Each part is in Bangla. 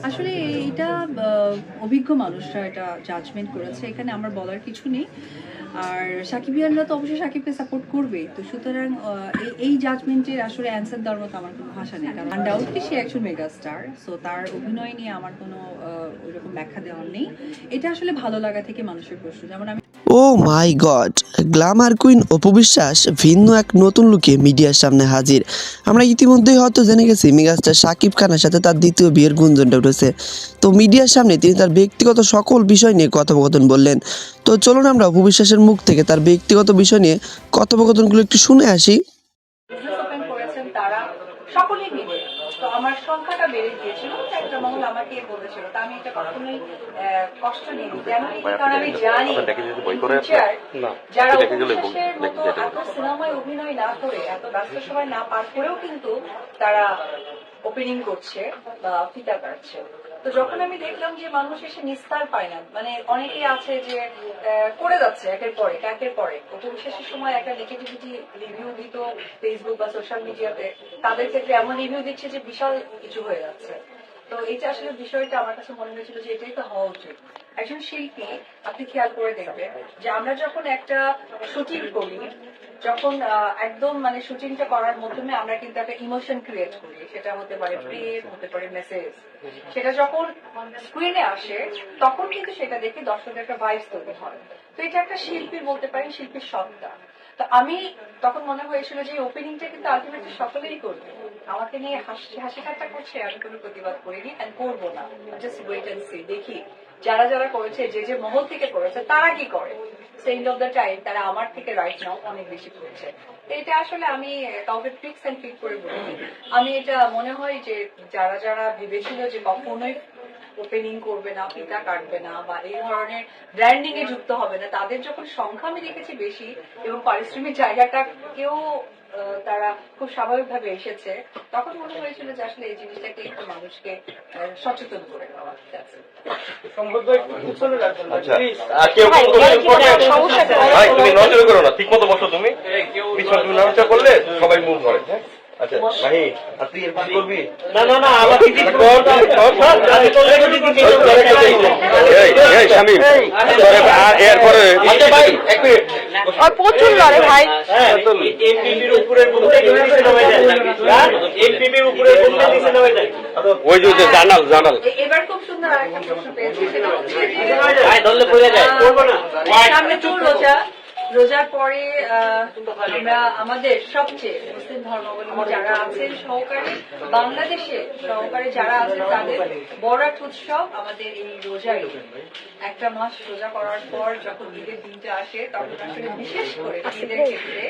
আসলে এটা অভিজ্ঞ মানুষরা এটা জাজমেন্ট করেছে, এখানে আমার বলার কিছু নেই। আর সাকিবিয়ানরা তো অবশ্যই সাকিবকে সাপোর্ট করবে, তো সুতরাং এই জাজমেন্টের আসলে অ্যান্সার দেওয়ার মতো আমার কোনো ভাষা নেই, কারণ আনডাউটলি সে একজন মেগা স্টার। সো তার অভিনয় নিয়ে আমার কোনো ওইরকম ব্যাখ্যা দেওয়ার নেই। এটা আসলে ভালো লাগা থেকে মানুষের প্রশ্ন। যেমন আমি ও মাই god, Glamour queen Apu Biswas ভিন্ন এক নতুন লুকে মিডিয়ার সামনে হাজির। আমরা ইতিমধ্যেই হয়তো জেনে গেছি মেগাস্টার শাকিব খানের সাথে তার দ্বিতীয় বিয়ের গুঞ্জনটা উঠেছে। তো মিডিয়ার সামনে তিনি তার ব্যক্তিগত সকল বিষয় নিয়ে কথোপকথন বললেন। তো চলুন আমরা অপু বিশ্বাসের মুখ থেকে তার ব্যক্তিগত বিষয় নিয়ে কথোপকথনগুলো একটু শুনে আসি। ওপেন করেছেন তারা সকলেই মিলে, তো আমার সংখ্যাটা বেড়ে গিয়েছিল। একটা মহল আমাকে বলেছিল, তা আমি এটা কখনোই কষ্ট নিইনি। কেন নিইনি? কারণ আমি জানি যারা অপবিশ্বাসের মতো এত সিনেমায় অভিনয় না করে, এত ব্যস্ত সময় না পার করেও কিন্তু তারা ওপেনিং করছে বা ফিতা কাটছে। তো যখন আমি দেখলাম যে মানুষ এসে নিস্তার পায় না, মানে অনেকেই আছে যে করে যাচ্ছে একের পরে অপবিশ্বাসের সময় একটা নেগেটিভিটি রিভিউ দিত ফেসবুক বা সোশ্যাল মিডিয়াতে, তাদের ক্ষেত্রে এমন রিভিউ দিচ্ছে যে বিশাল কিছু হয়ে যাচ্ছে। তো এটা আসলে বিষয়টা আমার কাছে মনে হয়েছিল যে এটাই তো হওয়া উচিত। একজন শিল্পী, আপনি খেয়াল করে দেখবেন যে আমরা যখন একটা শুটিং করি, যখন একদম মানে শুটিংটা করার মাধ্যমে আমরা কিন্তু একটা ইমোশন ক্রিয়েট করি, সেটা হতে পারে প্রেম, হতে পারে মেসেজ। সেটা যখন স্ক্রিনে আসে তখন কিন্তু সেটা দেখে দর্শকের একটা ভাইবস তৈরি হয়। তো এটা একটা শিল্পীর, বলতে পারেন শিল্পীর সত্তা। তো আমি তখন মনে হয়েছিল যে ওপেনিংটা কিন্তু আলটিমেটলি সকলেই করবে। আমাকে নিয়ে হাসি ঠাট্টা করছে, আমি কোনো প্রতিবাদ করিনি এন্ড করবো না। জাস্ট ওয়েট এন্ড সি, দেখি যারা যারা করেছে, যে মহল থেকে করেছে তারা কি করে। এন্ড অফ দ্য টাইম তারা আমার থেকে রাইট নাও অনেক বেশি করেছে। এটা আসলে আমি কাউকে ট্রিক্স এন্ড ট্রিক করে বলিনি। আমি এটা মনে হয় যে যারা যারা ভেবেছিল যে কখনোই ওপেনিং করবে না, ফিতা কাটবে না বা এই ধরনের ব্র্যান্ডিং এ যুক্ত হবে না, তাদের যখন সংখ্যা আমি দেখেছি বেশি এবং পারিশ্রমিক জায়গাটাকেও তারা খুব স্বাভাবিকভাবে এসেছে, তখন মনে হয়েছিল যে আসলে এই জিনিসটাকে একটু মানুষকে সচেতন করে দেওয়া। তুমি নজর করো না, ঠিক মতো বসো। তুমি তুমি নজর করলে সবাই মুভ করে। আচ্ছা মাহি, আর তুই এর করবি না? না না, আমার এরপরে প্রচুর লড়ে ভাই। ওই যে জানাল জানাল এবার খুব সুন্দর আরেকটা প্রশ্ন পেয়েছি, সেটা হচ্ছে সামনে তো রোজার পরে আমরা আমাদের সবচেয়ে মুসলিম ধর্মাবলম্বী যারা আছেন সহকারে, বাংলাদেশে সহকারে যারা আছেন, তাদের বড় এক উৎসব আমাদের এই রোজাই। একটা মাস রোজা করার পর যখন ঈদের দিনটা আসে, তখন আসলে বিশেষ করে ঈদের ক্ষেত্রে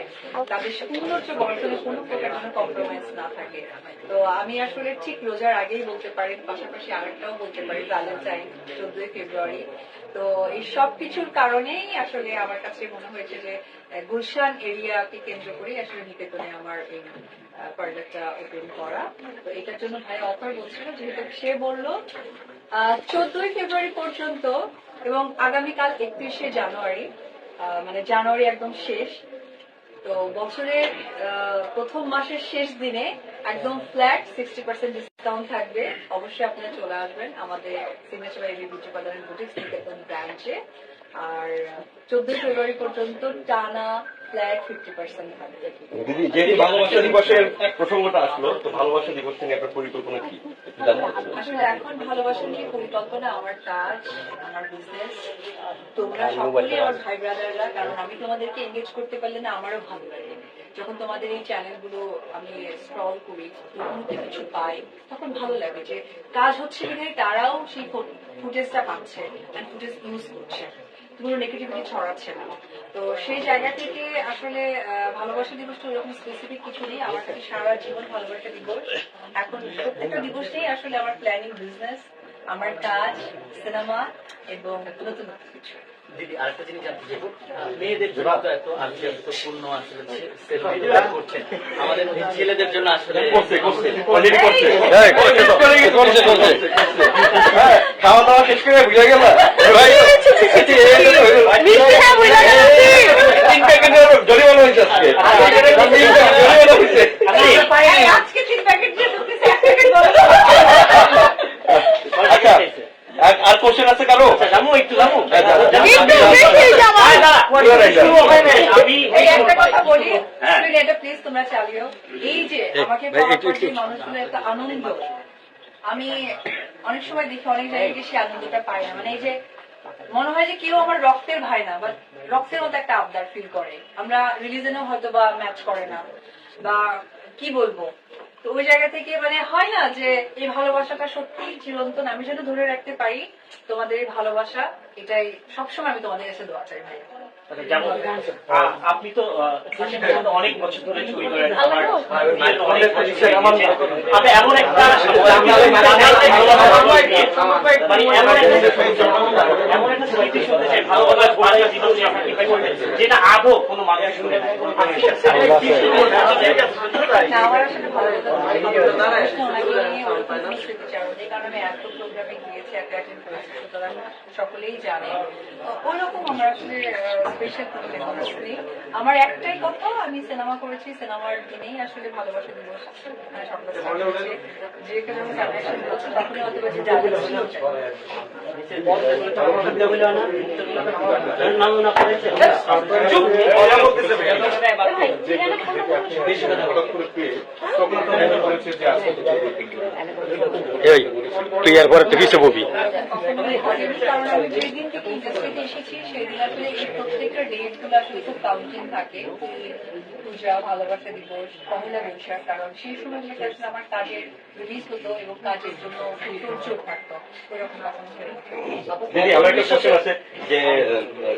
তাদের সৌন্দর্য বর্ধনে কোনো প্রকার কোনো কম্প্রোমাইজ না থাকে। তো আমি আসলে ঠিক রোজার আগেই বলতে পারি, পাশাপাশি আরেকটাও বলতে পারি, ভ্যালেন্টাইন 14 ফেব্রুয়ারি। তো এই সব কিছুর কারণেই আসলে আমার কাছে মনে হয়েছে যে গুলশান এরিয়াকে কেন্দ্র করে আসলে নিকেতনে আমার এই পার্লারটা ওপেন করা। তো এটার জন্য ভাই অফার বলছিল, যেহেতু সে বললো 14 ফেব্রুয়ারি পর্যন্ত এবং আগামীকাল 31শে জানুয়ারি, মানে জানুয়ারি একদম শেষ। তো বছরের প্রথম মাসের শেষ দিনে একদম ফ্ল্যাট 60% ডিসকাউন্ট থাকবে। অবশ্যই আপনারা চলে আসবেন আমাদের signature AV beauty parlour boutiques Niketan ব্রাঞ্চে। আর 14 ফেব্রুয়ারি পর্যন্ত টানা ফ্ল্যাট 50% থাকবে। দিদি, যেটি ভালোবাসা দিবসের প্রসঙ্গটা আসলো, তো ভালোবাসা দিবস নিয়ে আপনার পরিকল্পনা কি? আসলে এখন ভালোবাসা নিয়ে পরিকল্পনা আমার কাজ, আমার বিজনেস। তোমরা সকলেই আমার ভাই ব্রাদাররা, কারণ আমি তোমাদেরকে এনগেজ করতে পারলে না আমারও ভালো লাগে। যখন তোমাদের এই চ্যানেলগুলো আমি স্ক্রল করি, নতুন কিছু পাই, তখন ভালো লাগে যে কাজ হচ্ছে কিনা তারাও সেই ফুটেজটা পাচ্ছে, ফুটেজ ইউজ করছে, কোনো নেগেটিভিটি ছড়াচ্ছে না। তো সেই জায়গা থেকে আসলে ভালোবাসা দিবসটা ওরকম স্পেসিফিক কিছু নেই আমার কাছে। সারা জীবন ভালোবাসা দিবস। এখন প্রত্যেকটা দিবস নেই আসলে আমার প্ল্যানিং, বিজনেস, আমার কাজ, সিনেমা এবং নতুন কিছু। দিদি, আরেকটা জিনিস জানতে চাইবো, মেয়েদের জন্য তো এত আত্মীয়পূর্ণ আসলে করছেন, আমাদের ছেলেদের জন্য আসলে খাওয়া দাওয়া শেষ করে বুঝে গেল জরিমানা হয়েছে আজকে 3 প্যাকেট দিয়ে কোশ্চেন আছে কারো? জামু একটু জামু হ্যাঁ, দাঁড়া। এই একটা কথা বলি, হ্যাঁ। তুমি এটা প্লিজ তোমরা চালিও। এই যে আমাকে পাওয়ার পর যে মানুষগুলো একটা আনন্দ, আমি অনেক সময় দেখি অনেক জায়গায় গিয়ে সেই আনন্দটা পাই না। মানে এই যে মনে হয় যে কেউ আমার রক্তের ভাই না, বাট রক্তের মতো একটা আবদার ফিল করে। আমরা রিলিজনেও হয়তো বা ম্যাচ করে না, বা কি বলবো, তো ওই জায়গা থেকে মানে হয় না যে এই ভালোবাসাটা সত্যি চিরন্তন, আমি যেন ধরে রাখতে পারি তোমাদের এই ভালোবাসা, এটাই সবসময় আমি তোমাদের কাছে দোয়া চাই ভাই। যেমন আপনি তো শাকিবের সাথে অনেক বছর ধরে ছবি করেন, আমার বিয়ের তো অনেক বছর হয়ে গেছে। আপনি এমন একটা মানে এমন একটা স্মৃতি শুনতে চাই, ভালোবাসার পরিচয় জীবন দিয়ে sacrifice করবেন, যেটা আদৌ কোনো মানুষ শুনে না, আমার আসলে ভালো লাগতো ওনাকে নিয়ে ওরকম কোনো স্মৃতিচারণ নেই, কারণ আমি এত প্রোগ্রামে গিয়েছি, এত অ্যাটেন্ড করেছি, সুতরাং সকলেই জানে। তো ওইরকম আমার আসলে স্পেশাল কোনো মেমোরিজ নেই। আমার একটাই কথা, আমি সিনেমা করেছি, সিনেমার দিনেই আসলে ভালোবাসা দিবস মানে সকালে start হচ্ছে। যেখানে আমি কানেকশন বলছি তখনই হয়তো বেশি জানি ক্লিয়ার করে তো কিছু বলবি। কারণ আমি যেদিন থেকে ইন্ডাস্ট্রিতে এসেছি সেদিন আসলে এই প্রত্যেকটা ডেট গুলো আসলে খুব কাউন্টিং থাকে। পূজা, ভালোবাসা দিবস, পহেলা বৈশাখ, কারণ সেই সময়গুলোতে আসলে আমার কাজের রিলিজ হতো এবং কাজের জন্য খুব প্রচুর থাকতো ওইরকম তখন ছিল। দিদি আমার একটা কোশ্চেন আছে যে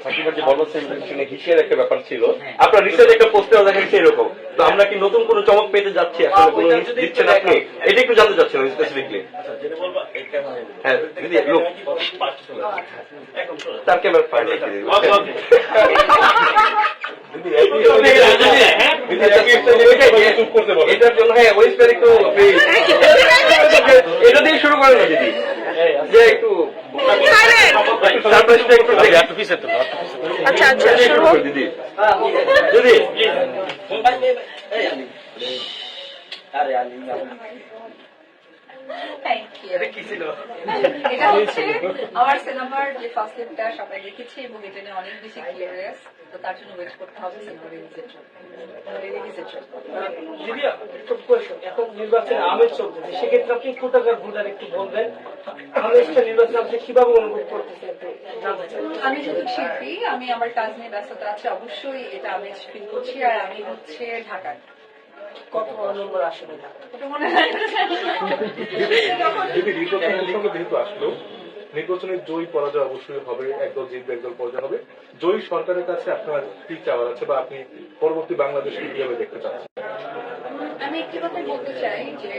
সাকিবের যে বর্বত সেলিব্রেশনে হিসের একটা ব্যাপার ছিল, আপনার রিসেন্ট একটা পোস্টেও দেখা গেছে এরকম, তো আমরা কি নতুন কোনো চমক পেতে যাচ্ছি? আসলে কোনো হিন্ট দিচ্ছেন আপনি? এটা একটু জানতে চাচ্ছিলাম স্পেসিফিকলি। হ্যাঁ দিদি, লোক তার ক্যামেরা ফাইল রেখে দিদি। এটার জন্য হ্যাঁ ওয়েস্টার একটু এটা দিয়ে শুরু করে না দিদি, যে একটু সারপ্রাইজটা একটু আচ্ছা আচ্ছা শুরু হোক। দিদি দিদি Thank you. এটা হচ্ছে আমার সিনেমার যে ফার্স্ট লিপটা সবাই দেখেছি এবং এটা নিয়ে অনেক বেশি কিউরিয়াস, তো তার জন্য ওয়েট করতে হবে সিনেমা রিলিজের জন্য। দিদি একটা কোয়েশ্চন, এখন নির্বাচনে আমেজ চলতেছে, সেক্ষেত্রে আপনি কোথাকার ভোটার একটু বলবেন, আমেজটা নির্বাচন আপনি কিভাবে অনুভব করতেছেন একটু জানতে চাই। আমি যেহেতু শিল্পী, আমি আমার কাজ নিয়ে ব্যস্ততা আছে, অবশ্যই এটা আমি ফিল করছি। আর আমি হচ্ছে ঢাকার, কত বড় নম্বর আসবে না? এটা মনে হয় যদি নির্বাচনের সঙ্গে যেহেতু আসলো, নির্বাচনের জয়ী পরাজয় অবশ্যই হবে, একদল জিতবে একদল পরাজয় হবে। জয়ী সরকারের কাছে আপনার কি চাওয়ার আছে বা আপনি পরবর্তী বাংলাদেশকে কিভাবে দেখতে চাচ্ছেন? আমি একটি কথাই বলতে চাই যে